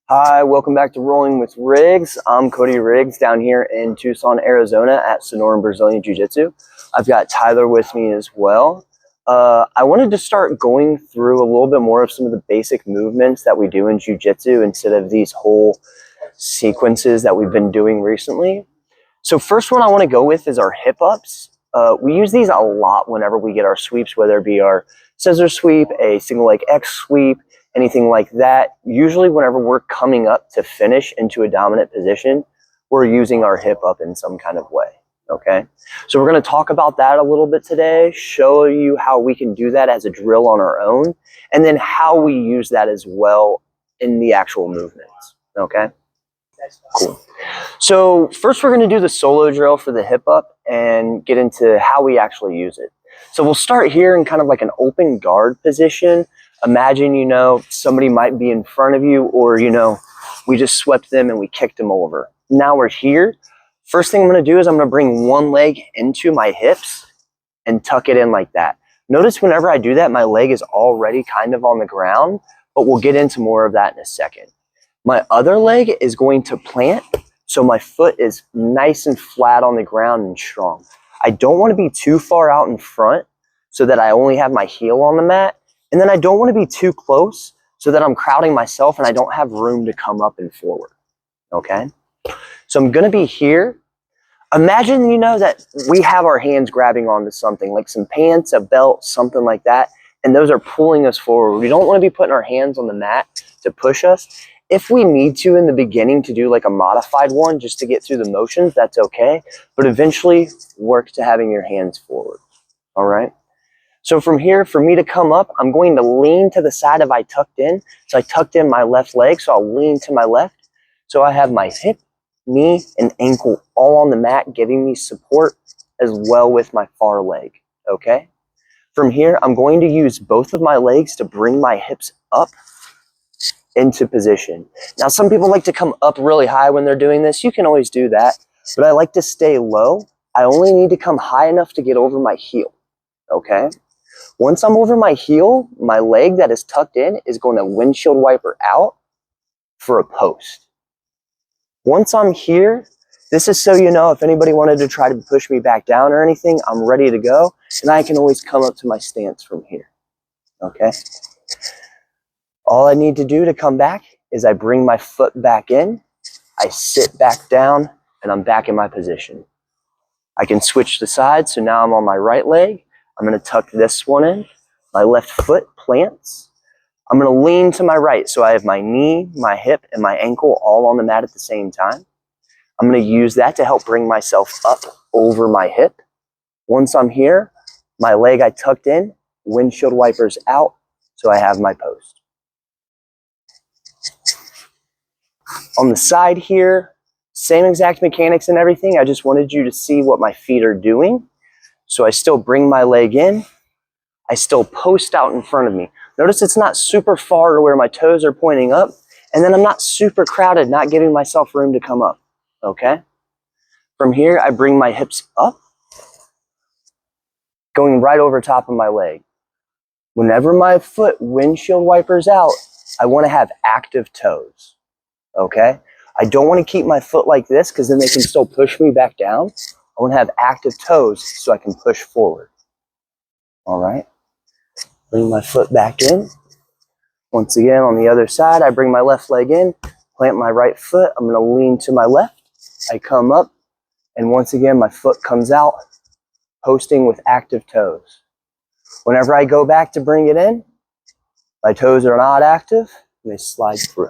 Hi, welcome back to Rolling with Riggs. I'm Cody Riggs down here in Tucson, Arizona at Sonoran Brazilian Jiu-Jitsu. I've got Tyler with me as well. I wanted to start going through a little bit more of some of the basic movements that we do in Jiu-Jitsu instead of these whole sequences that we've been doing recently. So first one I want to go with is our hip ups. We use these a lot whenever we get our sweeps, whether it be our scissor sweep, a single leg X sweep, anything like that. Usually whenever we're coming up to finish into a dominant position, we're using our hip up in some kind of way, okay? So we're going to talk about that a little bit today, show you how we can do that as a drill on our own, and then how we use that as well in the actual movements, okay? Cool. So first we're going to do the solo drill for the hip up and get into how we actually use it. So we'll start here in kind of like an open guard position. Imagine, somebody might be in front of you, or, we just swept them and we kicked them over. Now we're here. First thing I'm going to do is I'm going to bring one leg into my hips and tuck it in like that. Notice whenever I do that, my leg is already kind of on the ground, but we'll get into more of that in a second. My other leg is going to plant, so my foot is nice and flat on the ground and strong. I don't want to be too far out in front so that I only have my heel on the mat. And then I don't want to be too close so that I'm crowding myself and I don't have room to come up and forward, okay? So I'm going to be here. Imagine, that we have our hands grabbing onto something, like some pants, a belt, something like that, and those are pulling us forward. We don't want to be putting our hands on the mat to push us. If we need to in the beginning to do like a modified one just to get through the motions, that's okay. But eventually work to having your hands forward, all right? So from here, for me to come up, I'm going to lean to the side of I tucked in. So I tucked in my left leg, so I'll lean to my left. So I have my hip, knee, and ankle all on the mat, giving me support as well with my far leg, okay? From here, I'm going to use both of my legs to bring my hips up into position. Now, some people like to come up really high when they're doing this. You can always do that, but I like to stay low. I only need to come high enough to get over my heel, okay? Once I'm over my heel, my leg that is tucked in is going to windshield wiper out for a post. Once I'm here, this is so if anybody wanted to try to push me back down or anything, I'm ready to go, and I can always come up to my stance from here, okay? All I need to do to come back is I bring my foot back in, I sit back down, and I'm back in my position. I can switch the sides, so now I'm on my right leg. I'm going to tuck this one in. My left foot plants. I'm going to lean to my right, so I have my knee, my hip, and my ankle all on the mat at the same time. I'm going to use that to help bring myself up over my hip. Once I'm here, my leg I tucked in, windshield wipers out, so I have my post. On the side here, same exact mechanics and everything. I just wanted you to see what my feet are doing. So I still bring my leg in. I still post out in front of me. Notice it's not super far to where my toes are pointing up, and then I'm not super crowded, not giving myself room to come up, okay? From here, I bring my hips up, going right over top of my leg. Whenever my foot windshield wipers out, I want to have active toes, okay? I don't want to keep my foot like this because then they can still push me back down. I want to have active toes so I can push forward. All right. Bring my foot back in. Once again, on the other side, I bring my left leg in, plant my right foot. I'm going to lean to my left. I come up, and once again, my foot comes out, posting with active toes. Whenever I go back to bring it in, my toes are not active, and they slide through.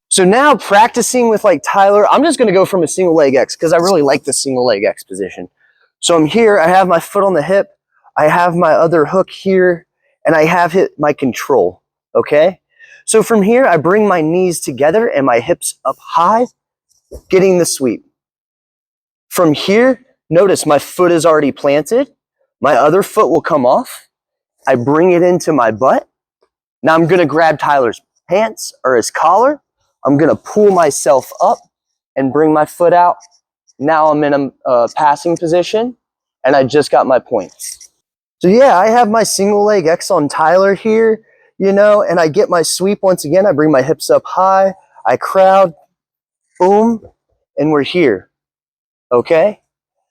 So now practicing with like Tyler, I'm just going to go from a single leg X because I really like the single leg X position. So I'm here, I have my foot on the hip, I have my other hook here, and I have hit my control, okay? So from here, I bring my knees together and my hips up high, getting the sweep. From here, notice my foot is already planted. My other foot will come off. I bring it into my butt. Now I'm going to grab Tyler's pants or his collar. I'm going to pull myself up and bring my foot out. Now I'm in a passing position, and I just got my points. So yeah, I have my single leg X on Tyler here. you know, and I get my sweep once again. I bring my hips up high, I crowd, boom, and we're here, okay?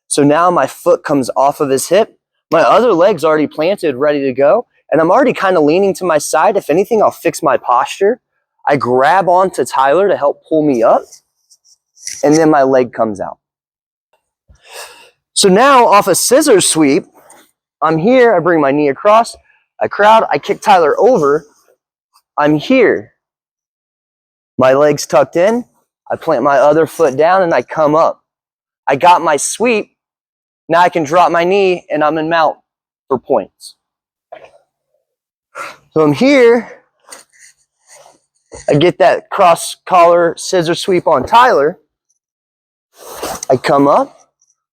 So now my foot comes off of his hip. My other leg's already planted, ready to go. And I'm already kind of leaning to my side. If anything, I'll fix my posture. I grab onto Tyler to help pull me up. And then my leg comes out. So now off a scissor sweep, I'm here. I bring my knee across. I crowd. I kick Tyler over. I'm here. My leg's tucked in. I plant my other foot down and I come up. I got my sweep. Now I can drop my knee and I'm in mount for points. So I'm here. I get that cross collar scissor sweep on Tyler. I come up.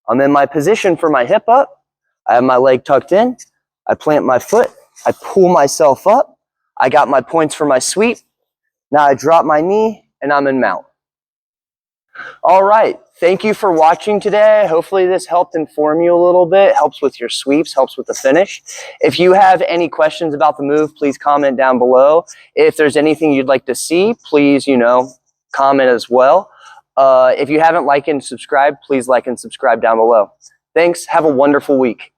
I'm in my position for my hip up. I have my leg tucked in. I plant my foot. I pull myself up. I got my points for my sweep. Now I drop my knee and I'm in mount. All right. Thank you for watching today. Hopefully this helped inform you a little bit, helps with your sweeps, helps with the finish. If you have any questions about the move, please comment down below. If there's anything you'd like to see, please, comment as well. If you haven't liked and subscribed, please like and subscribe down below. Thanks. Have a wonderful week.